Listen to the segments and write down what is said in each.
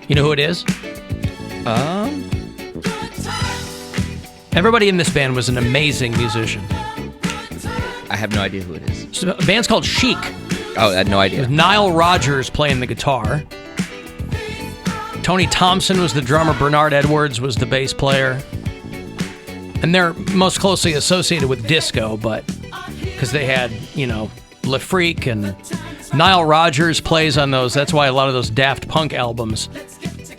You know who it is? Everybody in this band was an amazing musician. I have no idea who it is. So the band's called Chic. Oh, I had no idea. With Nile Rodgers playing the guitar. Tony Thompson was the drummer. Bernard Edwards was the bass player. And they're most closely associated with disco, but because they had, Le Freak, and Nile Rodgers plays on those. That's why a lot of those Daft Punk albums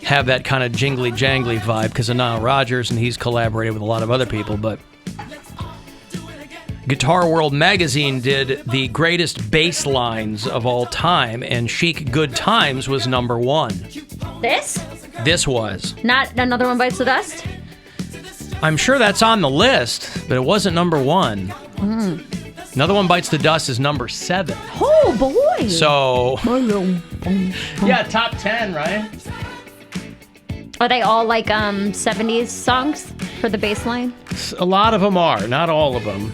have that kind of jingly-jangly vibe because of Nile Rodgers, and he's collaborated with a lot of other people. But Guitar World magazine did the greatest bass lines of all time, and Chic Good Times was number one. This was. Not Another One Bites the Dust? I'm sure that's on the list, but it wasn't number one. Another One Bites the Dust is number 7. Oh, boy. So, yeah, top 10, right? Are they all like 70s songs for the bass line? A lot of them are, not all of them.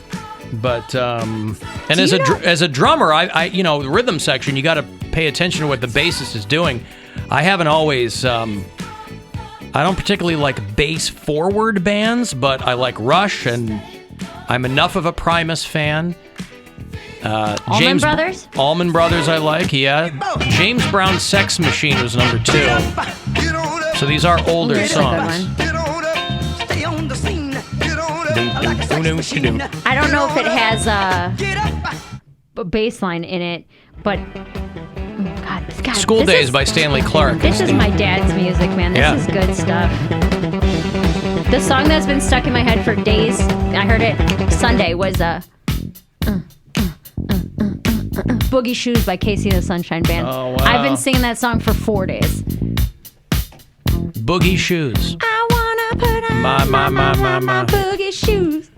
But and as a drummer, I the rhythm section, you got to pay attention to what the bassist is doing. I haven't always I don't particularly like bass forward bands, but I like Rush, and I'm enough of a Primus fan. Allman Brothers? Allman Brothers I like, yeah. James Brown's Sex Machine was number 2. So these are older songs. I don't know if it has a bass line in it, but God, School Days by Stanley Clarke. This is my dad's music, man. This is good stuff. The song that's been stuck in my head for days, I heard it Sunday, was Boogie Shoes by Casey and the Sunshine Band. Oh, wow. I've been singing that song for 4 days. Boogie Shoes. I wanna put on my boogie shoes.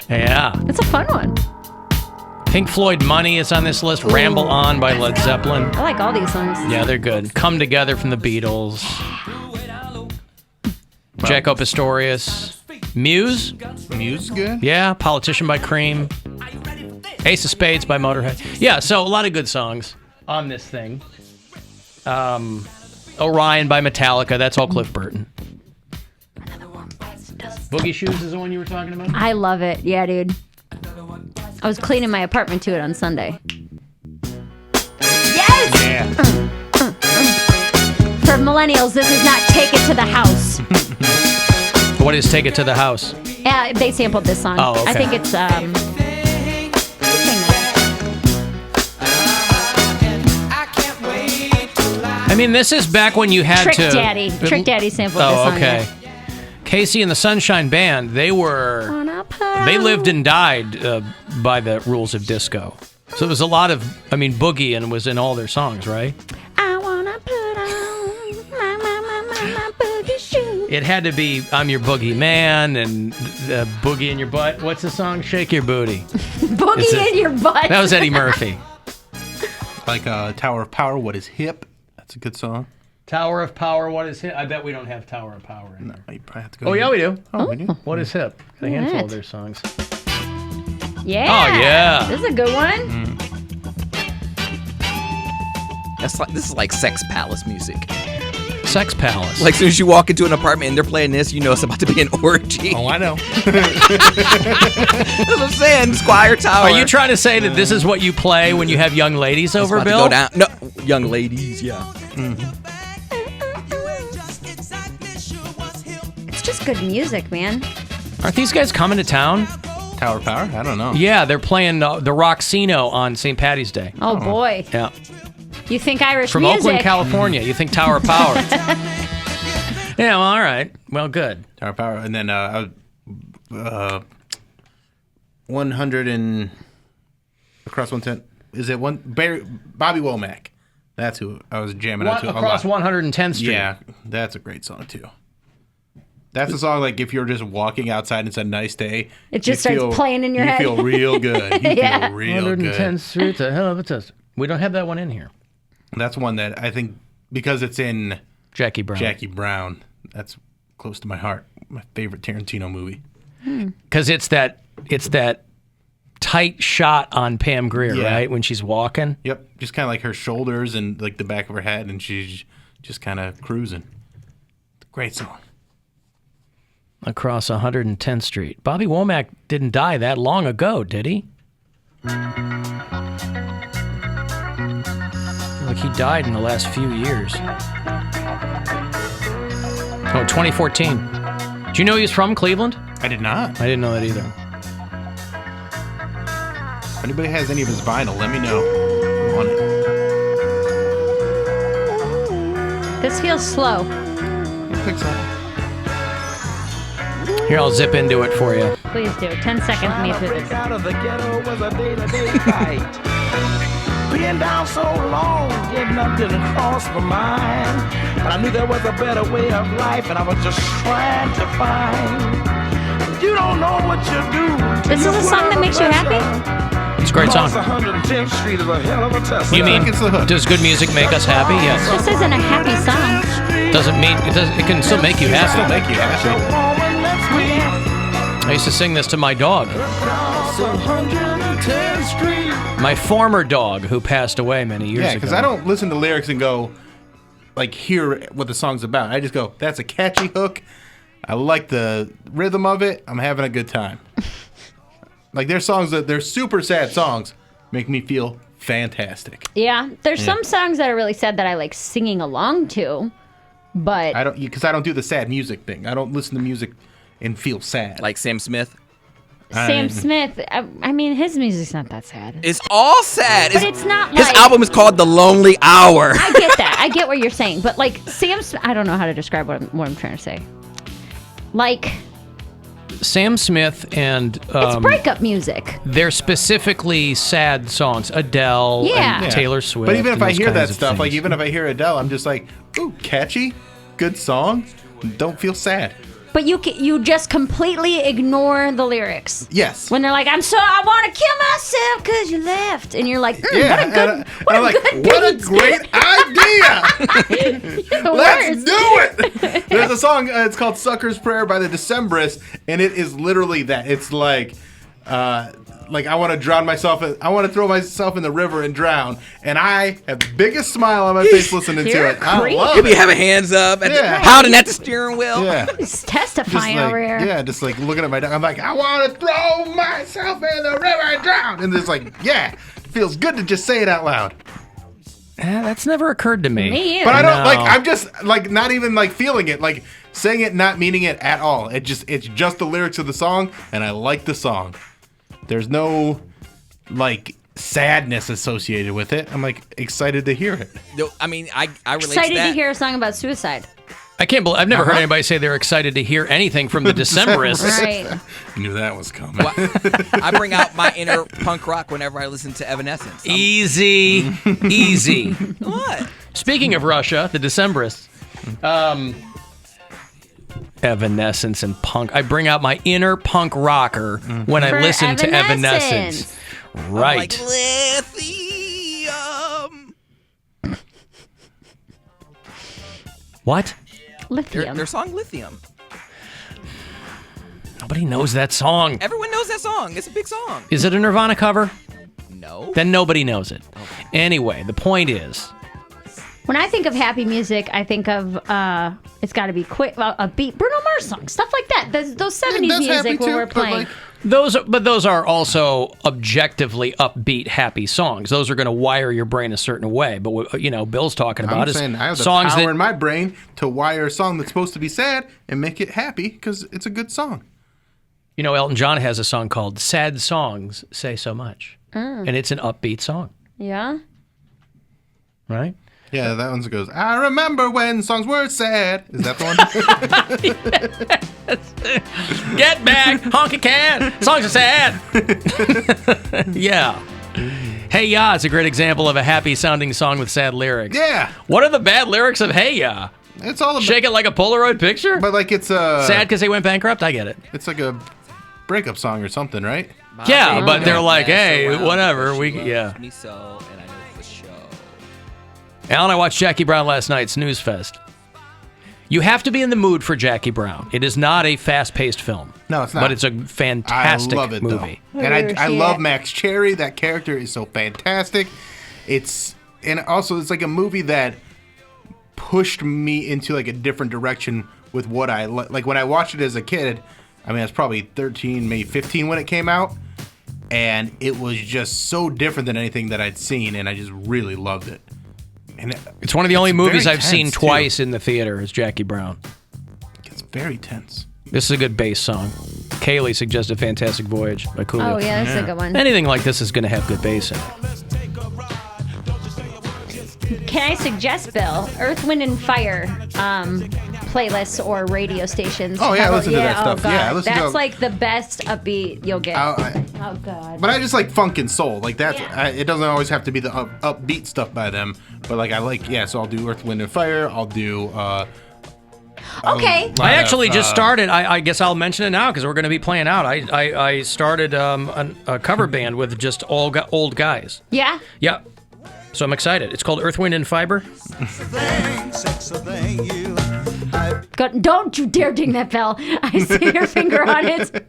Yeah. It's a fun one. Pink Floyd Money is on this list. Ramble On by Led Zeppelin. I like all these songs. Yeah, they're good. Come Together from the Beatles. Jaco Pastorius. Muse. Muse good? Yeah. Politician by Cream. Ace of Spades by Motorhead. Yeah, so a lot of good songs on this thing. Orion by Metallica. That's all Cliff Burton. Boogie Shoes is the one you were talking about? I love it. Yeah, dude. I was cleaning my apartment to it on Sunday. Yes! Yeah. For millennials, this is not Take It to the House. What is Take It to the House? Yeah, they sampled this song. Oh, okay. I think it's I mean, this is back when you had Trick to... Daddy. Trick Daddy sampled this song. Oh, okay. Casey and the Sunshine Band, they lived and died by the rules of disco. So it was a lot of, Boogie and was in all their songs, right? I wanna put on my boogie shoes. It had to be I'm Your Boogie Man and Boogie in Your Butt. What's the song? Shake Your Booty. Boogie in Your Butt. That was Eddie Murphy. Like Tower of Power, What is Hip? That's a good song. Tower of Power, What is Hip? I bet we don't have Tower of Power in there. You probably have to go. Oh, yeah, we do. Oh, we do. What is Hip? A handful of their songs. Yeah. Oh, yeah. This is a good one. This is like Sex Palace music. Sex Palace. Like, as soon as you walk into an apartment and they're playing this, you know it's about to be an orgy. Oh, I know. That's what I'm saying, Squire Tower. Are you trying to say that this is what you play when you have young ladies over, about to Bill? go down. No, young ladies, yeah. It's just good music, man. Aren't these guys coming to town? Tower of Power? I don't know. Yeah, they're playing the Roxino on St. Patty's Day. Oh, boy. Yeah. You think Irish From music. Oakland, California. You think Tower of Power. Yeah, well, all right. Well, good. Tower of Power. And then 100 and across 110. Is it Bobby Womack? That's who I was jamming out to. Across 110th Street. Yeah, that's a great song too. That's a song like if you're just walking outside and it's a nice day. It just starts playing in your head. You feel real good. You Yeah. feel real 110th good. Street's a hell of a test. We don't have that one in here. That's one that I think because it's in Jackie Brown. That's close to my heart. My favorite Tarantino movie. Because it's that tight shot on Pam Grier, Yeah. right? When she's walking. Yep, just kind of like her shoulders and like the back of her head, and she's just kind of cruising. Great song. Across 110th Street. Bobby Womack didn't die that long ago, did he? Like he died in the last few years. Oh, 2014. Do you know he's from Cleveland? I did not. I didn't know that either. If anybody has any of his vinyl, let me know. I want it. This feels slow. It picks up. Here, I'll zip into it for you. Please do. 10 seconds me through this. Out of the ghetto was a day-to-day fight. Being down so long, getting up didn't cross my mind. But I knew there was a better way of life, and I was just trying to find. You don't know what you do. This is a song that makes you happy? It's a great song. 110th Street is a hell of a test. You mean, it's the hook. does good music make us happy? Yes. This isn't a happy song. Doesn't mean it can still make you happy. Still make you happy. I used to sing this to my dog. 110th Street. My former dog, who passed away many years Yeah, ago. because I don't listen to lyrics and go, like, hear what the song's about. I just go, that's a catchy hook. I like the rhythm of it. I'm having a good time. Like, there's songs that they're super sad songs, make me feel fantastic. Yeah, there's some songs that are really sad that I like singing along to, but I don't do the sad music thing. I don't listen to music and feel sad. Like Sam Smith. Sam Smith, I mean, his music's not that sad. It's all sad. But it's not His like... album is called The Lonely Hour. I get that. I get what you're saying. But, like, Sam Smith... I don't know how to describe what I'm trying to say. Like... Sam Smith and... it's breakup music. They're specifically sad songs. Adele Yeah. and Taylor Swift. But even if and I those hear kinds that of stuff, like things. even if I hear Adele, I'm just like, ooh, catchy, good song, don't feel sad. But you just completely ignore the lyrics. Yes. When they're like, I want to kill myself because you left. And you're like, Yeah, what a good what a beat. great idea! You're the Let's worst. do it! There's a song, it's called Sucker's Prayer by the Decemberists, and it is literally that. It's like I want to drown myself, I want to throw myself in the river and drown, and I have the biggest smile on my face listening to You're it. I creep. love He'll be it. having hands up, and Yeah. pounding at the steering wheel. Yeah. He's Just testifying over here. just like looking at my dog. I'm like, I want to throw myself in the river and drown. And it's like, yeah, it feels good to just say it out loud. That's never occurred to me. Me either. But I don't No. like. I'm just like not even like feeling it, like saying it, not meaning it at all. It's just the lyrics of the song, and I like the song. There's no like sadness associated with it. I'm like excited to hear it. No, I mean, I relate Excited to that. to hear a song about suicide. I can't believe I've never heard anybody say they're excited to hear anything from the Decemberists. Right. Knew that was coming. Well, I bring out my inner punk rock whenever I listen to Evanescence. Easy, easy. What? Speaking of Russia, the Decemberists, Evanescence and punk. I bring out my inner punk rocker when I For listen to Evanescence. Evanescence. Right. Like lithium. What? Lithium. Their song Lithium. Nobody knows that song. Everyone knows that song. It's a big song. Is it a Nirvana cover? No. Then nobody knows it. Anyway, the point is, When I think of happy music, I think of it's got to be quick, a beat, Bruno Mars songs, stuff like that. Those 70s That's happy music when too, we're but, playing. like, those are also objectively upbeat, happy songs. Those are going to wire your brain a certain way. But what, Bill's talking about I'm is saying I have the songs power that in my brain to wire a song that's supposed to be sad and make it happy because it's a good song. Elton John has a song called "Sad Songs Say So Much," and it's an upbeat song, Yeah. right? Yeah, that one goes, I remember when songs were sad. Is that the one? Get back, honky can. Songs are sad. Yeah. Hey Ya is a great example of a happy sounding song with sad lyrics. Yeah. What are the bad lyrics of Hey Ya? It's all about, Shake it like a Polaroid picture? but like it's Sad because they went bankrupt? I get it. It's like a breakup song or something, right? Yeah, but they're like, Mess hey, around, whatever. she loves Yeah. me so, and I know for sure. Alan, I watched Jackie Brown last night, Snooze Fest. You have to be in the mood for Jackie Brown. It is not a fast-paced film. No, it's not. But it's a fantastic I love it movie. though, and I see love it. Max Cherry. That character is so fantastic. And also it's like a movie that pushed me into like a different direction with what I like. When I watched it as a kid, I mean, I was probably 13, maybe 15 when it came out, and it was just so different than anything that I'd seen, and I just really loved it. And it's one of the only movies very I've seen tense, twice in the theater is Jackie Brown. It's very tense. This is a good bass song. Kaylee suggested Fantastic Voyage by Coolio. Oh, yeah, that's a good one. Anything like this is going to have good bass in it. Can I suggest, Bill, Earth, Wind, and Fire playlists or radio stations? Oh, yeah, I listen to that stuff. Oh, God. Yeah, I listen that's to- like the best upbeat you'll get. Oh, God. But I just like funk and soul. Like that's Yeah. it doesn't always have to be the upbeat stuff by them. But like I like so I'll do Earth, Wind, and Fire. I'll do. Okay. I actually just started. I guess I'll mention it now because we're going to be playing out. I started a cover band with just all old guys. Yeah? Yeah. So I'm excited. It's called Earth, Wind, and Fiber. Don't you dare ding that bell. I see your finger on it.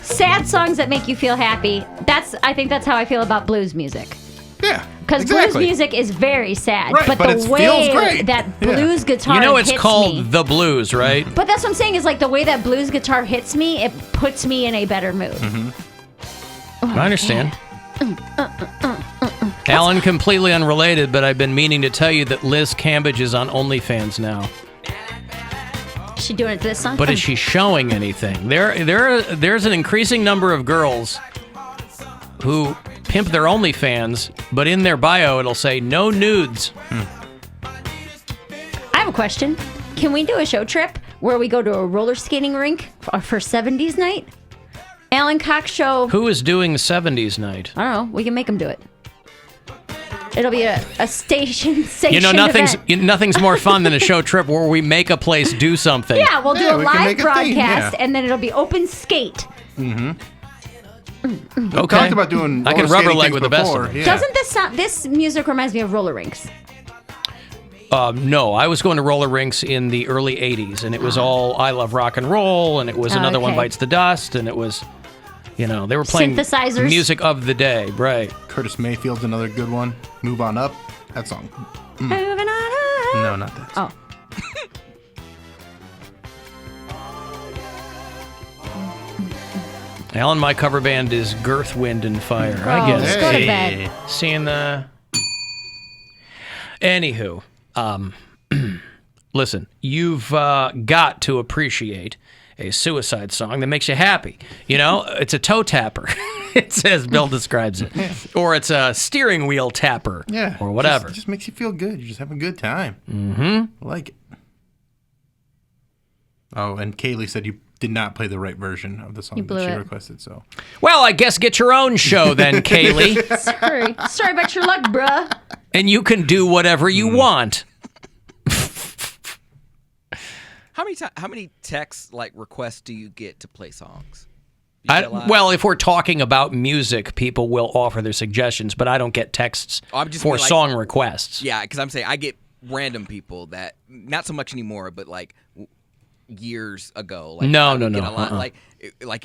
Sad songs that make you feel happy. I think that's how I feel about blues music. Yeah. Because blues music is very sad, Right, but but the it way feels great. that blues guitar You know it's hits called me. the blues, right? But that's what I'm saying is like the way that blues guitar hits me, it puts me in a better mood. I understand. Alan, completely unrelated, but I've been meaning to tell you that Liz Cambage is on OnlyFans now. Is she doing it to this song? But is she showing anything? There's an increasing number of girls who pimp their OnlyFans, but in their bio it'll say no nudes. I have a question. Can we do a show trip where we go to a roller skating rink for 70s night? Alan Cox Show. Who is doing 70s night? I don't know. We can make them do it. It'll be a station. You know, nothing's more fun than a show trip where we make a place do something. Yeah, we'll do a we can live make a thing, broadcast, yeah. and then it'll be open skate. Okay. Talked about doing. I can roller rubber skating leg things with the best before, of them. yeah. Doesn't this music reminds me of roller rinks? No, I was going to roller rinks in the early 80s, and it was all I Love Rock and Roll, and it was Another One Okay. Bites the Dust, and it was, they were playing Synthesizers. music of the day, right? Curtis Mayfield's another good one. Move on up. That song. Moving on. No, not that. Oh. Alan, my cover band is Girth, Wind, and Fire. I Oh, guess. let's go to bed. Seeing the... Anywho, listen, you've got to appreciate a suicide song that makes you happy. It's a toe tapper. It says Bill describes it. Or it's a steering wheel tapper. Yeah. Or whatever. Just makes you feel good. You just have a good time. I like it. Oh, and Kaylee said you did not play the right version of the song blew that she it. requested. So Well, I guess get your own show then, Kaylee. Sorry about your luck, bruh. And you can do whatever you want. How many text requests do you get to play songs? You get a lot? Well, if we're talking about music, people will offer their suggestions, but I don't get texts for song requests. Yeah, because I'm saying I get random people that not so much anymore, but years ago. No. Get a lot, like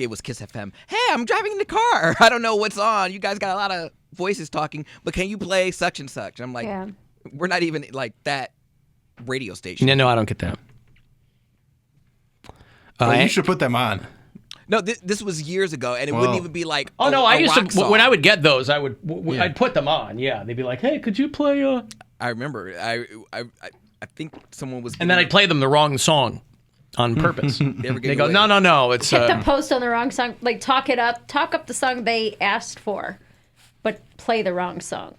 it was Kiss FM. Hey, I'm driving in the car. I don't know what's on. You guys got a lot of voices talking, but can you play such and such? I'm like, Yeah. we're not even that radio station. No, I don't get that. well, you should put them on. No, this was years ago, and it wouldn't even be like. Oh no, I used rock to song. when I would get those, I'd put them on. Yeah, they'd be like, "Hey, could you play?" I remember. I think someone was. And then I'd play them the wrong song on purpose. They go, "No, it's." Hit the post on the wrong song. Talk up the song they asked for, but play the wrong song.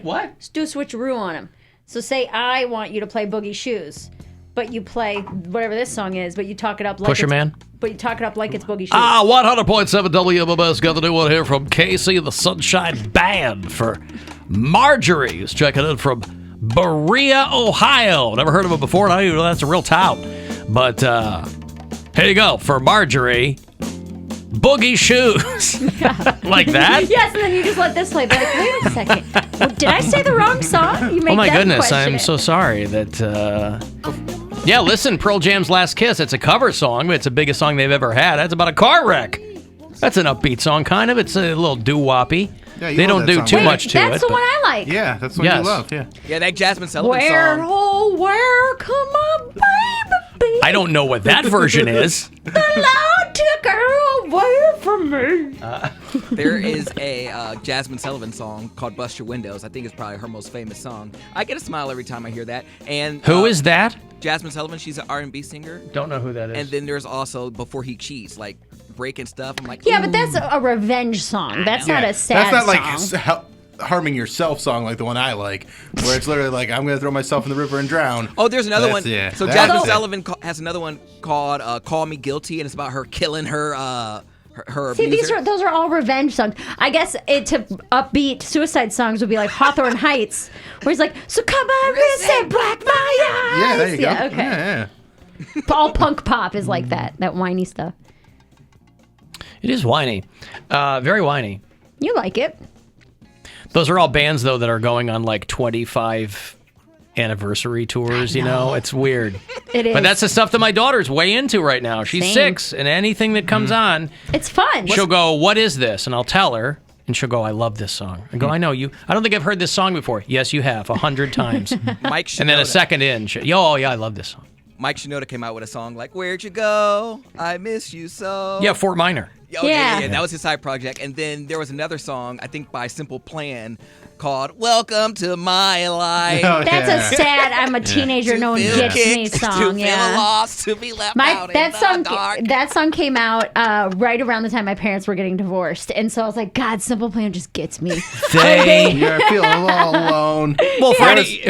what? Do a switcheroo on them. So say I want you to play Boogie Shoes, but you play whatever this song is, but you talk it up like Pusher it's, Man? But you talk it up like it's Boogie Shoes. 100.7 WMMS got the new one here from Casey and the Sunshine Band for Marjorie, who's checking in from Berea, Ohio. Never heard of it before, and I didn't know that's a real town. But here you go for Marjorie. Boogie Shoes. Like that? Yes, and then you just let this play. Be like, wait a second. Did I say the wrong song? You make Oh my them goodness, question I'm it. so sorry that. Yeah, listen, Pearl Jam's Last Kiss. It's a cover song, but it's the biggest song they've ever had. That's about a car wreck. That's an upbeat song, kind of. It's a little doo-woppy. Yeah, you They love don't that do song, too right? much to That's it. the but- one I like. Yeah, that's what Yes. you love. Yeah. Yeah, that Jasmine Sullivan Where, song. oh, where, come on, baby. I don't know what that version is. The Lord took her away from me. There is a Jasmine Sullivan song called "Bust Your Windows." I think it's probably her most famous song. I get a smile every time I hear that. And Who is that? Jasmine Sullivan? She's an R&B singer. Don't know who that is. And then there's also "Before He Cheats," like breaking stuff. I'm like, Yeah, ooh. but that's a revenge song. That's not a sad That's not song. like harming yourself song like the one I like, where it's literally like, I'm going to throw myself in the river and drown. Oh, there's another one. Yeah, So that's Jasmine it. Sullivan has another one called "Call Me Guilty," and it's about her killing her See, abuser. those are all revenge songs. I guess to upbeat suicide songs would be like Hawthorne Heights, where he's like, "So come on, wrist and black my eyes." Yeah, there you go. Yeah, okay. Yeah. All punk pop is like that whiny stuff. It is whiny. Very whiny. You like it? Those are all bands, though, that are going on like 25 anniversary tours, you know? It's weird. It is. But that's the stuff that my daughter's way into right now. She's Same. 6, and anything that comes on, It's fun. she'll go, "What is this?" And I'll tell her, and she'll go, "I love this song." I go, "I know you. I don't think I've heard this song before." "Yes, you have, 100 times." Mike Shinoda. And then a second in, oh, yeah, I love this song. Mike Shinoda came out with a song like "Where'd You Go? I Miss You So." Yeah, Fort Minor. Oh, Yeah. That was his side project. And then there was another song, I think by Simple Plan, called "Welcome to My Life." Oh, That's yeah. a sad. I'm a teenager. No one feel gets me kicked, to song. feel Yeah. lost, to be left out That in the song dark. that song came out right around the time my parents were getting divorced, and so I was like, God, Simple Plan just gets me. You're feeling all alone. Well,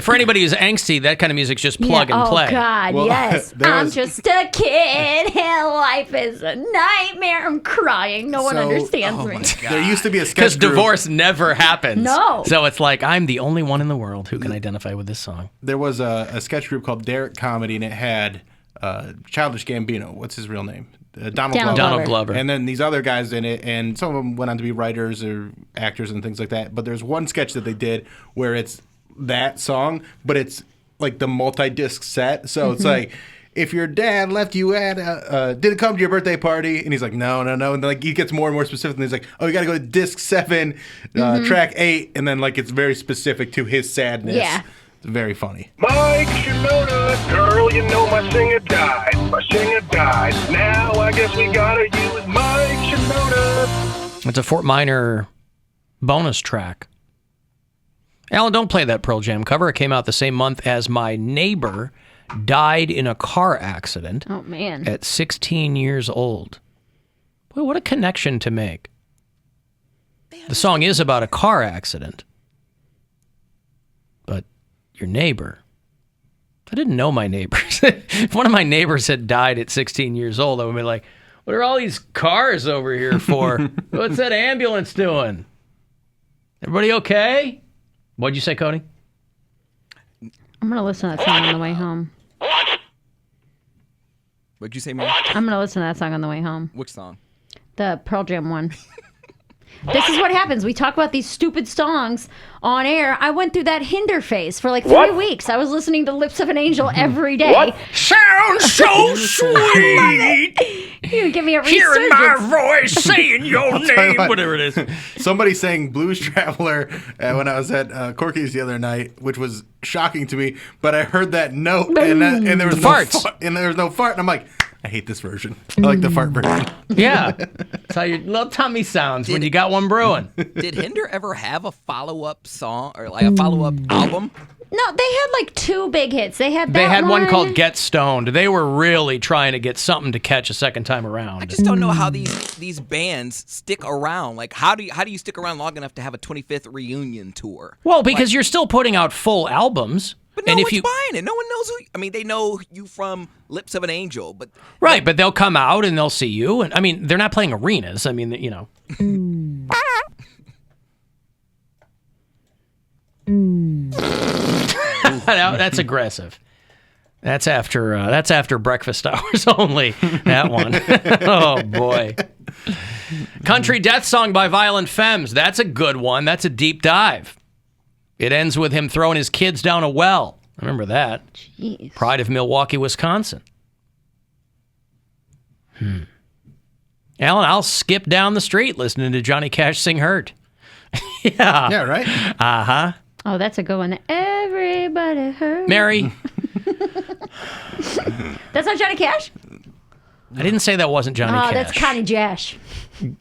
for anybody who's angsty, that kind of music's just plug and play. Oh God, Well, yes. there I'm was- just a kid, and life is a nightmare. I'm crying. No one So- understands Oh me. my God. There used to be a sketch Because group. divorce never happens. No. So it's like, I'm the only one in the world who can identify with this song. There was a sketch group called Derek Comedy, and it had Childish Gambino. What's his real name? Donald Glover. Donald Glover. And then these other guys in it, and some of them went on to be writers or actors and things like that. But there's one sketch that they did where it's that song, but it's like the multi-disc set. So it's like, if your dad left you at did it come to your birthday party? And he's like, no. And then like he gets more and more specific. And he's like, oh, you got to go to disc 7, track 8. And then like it's very specific to his sadness. Yeah. It's very funny. Mike Shinoda, girl, you know my singer died. My singer died. Now I guess we gotta use Mike Shinoda. It's a Fort Minor bonus track. Alan, don't play that Pearl Jam cover. It came out the same month as my neighbor died in a car accident Oh man. at 16 years old. Boy, what a connection to make. The song is about a car accident, but your neighbor. I didn't know my neighbors. If one of my neighbors had died at 16 years old, I would be like, what are all these cars over here for? What's that ambulance doing? Everybody okay? What'd you say, Cody? I'm gonna listen to that song on the way home. What'd you say, man? I'm gonna listen to that song on the way home. Which song? The Pearl Jam one. This is what happens. We talk about these stupid songs on air. I went through that hinder phase for like 3 weeks. I was listening to Lips of an Angel every day. What? Sounds so sweet. You give me a Hearing my resurgence. voice saying your name, what. whatever it is. Somebody sang Blues Traveler when I was at Corky's the other night, which was shocking to me. But I heard that note, and there was The no farts. and there was no fart, and I'm like, I hate this version. I like the fart version. Yeah. That's how your little tummy sounds when you got one brewing. Did Hinder ever have a follow-up song or like a follow-up album? No, they had like 2 big hits. They had that They had one called Get Stoned. They were really trying to get something to catch a second time around. I just don't know how these bands stick around. Like, how do you stick around long enough to have a 25th reunion tour? Well, because you're still putting out full albums. But no and one's if you buying it. No one knows who. I mean, they know you from Lips of an Angel, but Right, but they'll come out and they'll see you. And I mean, they're not playing arenas. I mean, you know. That's aggressive. That's after breakfast hours only. That one. Oh boy. Country Death Song by Violent Femmes. That's a good one. That's a deep dive. It ends with him throwing his kids down a well. Remember that. Jeez. Pride of Milwaukee, Wisconsin. Alan, I'll skip down the street listening to Johnny Cash sing Hurt. Yeah. Yeah, right? Uh-huh. Oh, that's a good one. Everybody hurt. Mary, That's not Johnny Cash? I didn't say that wasn't Johnny Cash. Oh, that's Connie Jash.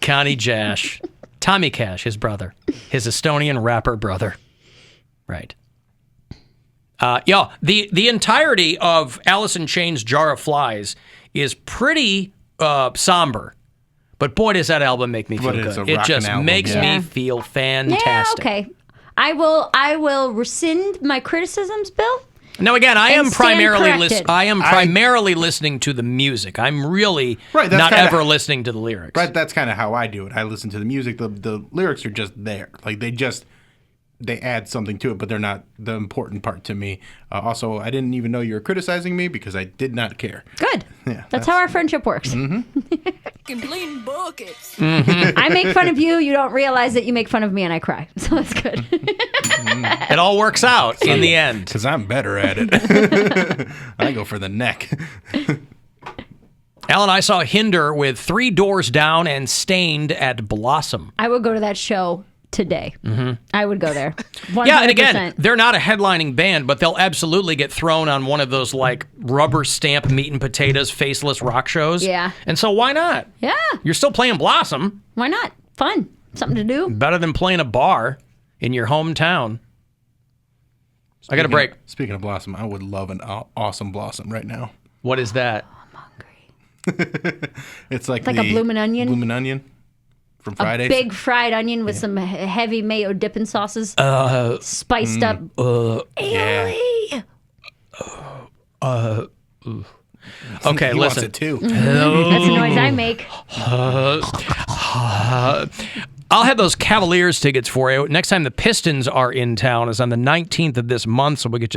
Connie Jash. Tommy Cash, his brother. His Estonian rapper brother. Right. Yeah, the entirety of Alice in Chains' Jar of Flies is pretty somber. But boy, does that album make me feel But it's good. a It rockin' just album, makes yeah. me feel Yeah, fantastic. okay. I will rescind my criticisms, Bill. Now again, I am And stand primarily corrected. primarily listening to the music. I'm really Right, that's not kinda- ever listening to the lyrics. But that's kind of how I do it. I listen to the music. The lyrics are just there. Like they add something to it, but they're not the important part to me. Also, I didn't even know you were criticizing me because I did not care. Good. Yeah, That's how our friendship works. Clean buckets. I make fun of you. You don't realize that you make fun of me, and I cry. So that's good. It all works out in the end. Because I'm better at it. I go for the neck. Alan, I saw Hinder with 3 Doors Down and Stained at Blossom. I would go to that show today. I would go there. 100%. Yeah, and again, they're not a headlining band, but they'll absolutely get thrown on one of those like rubber stamp meat and potatoes faceless rock shows. Yeah. And so why not? Yeah, You're still playing Blossom. why not? Fun. Something to do. Better than playing a bar in your hometown. I got a break. Speaking of Blossom, I would love an awesome Blossom right now. What is that? It's like Like a bloomin' onion? Bloomin' onion from Fridays. Big fried onion with some heavy mayo dipping sauces. Spiced up. Yeah. Okay, He wants listen. it too. That's the noise I make. I'll have those Cavaliers tickets for you. Next time the Pistons are in town is on the 19th of this month, so we'll get you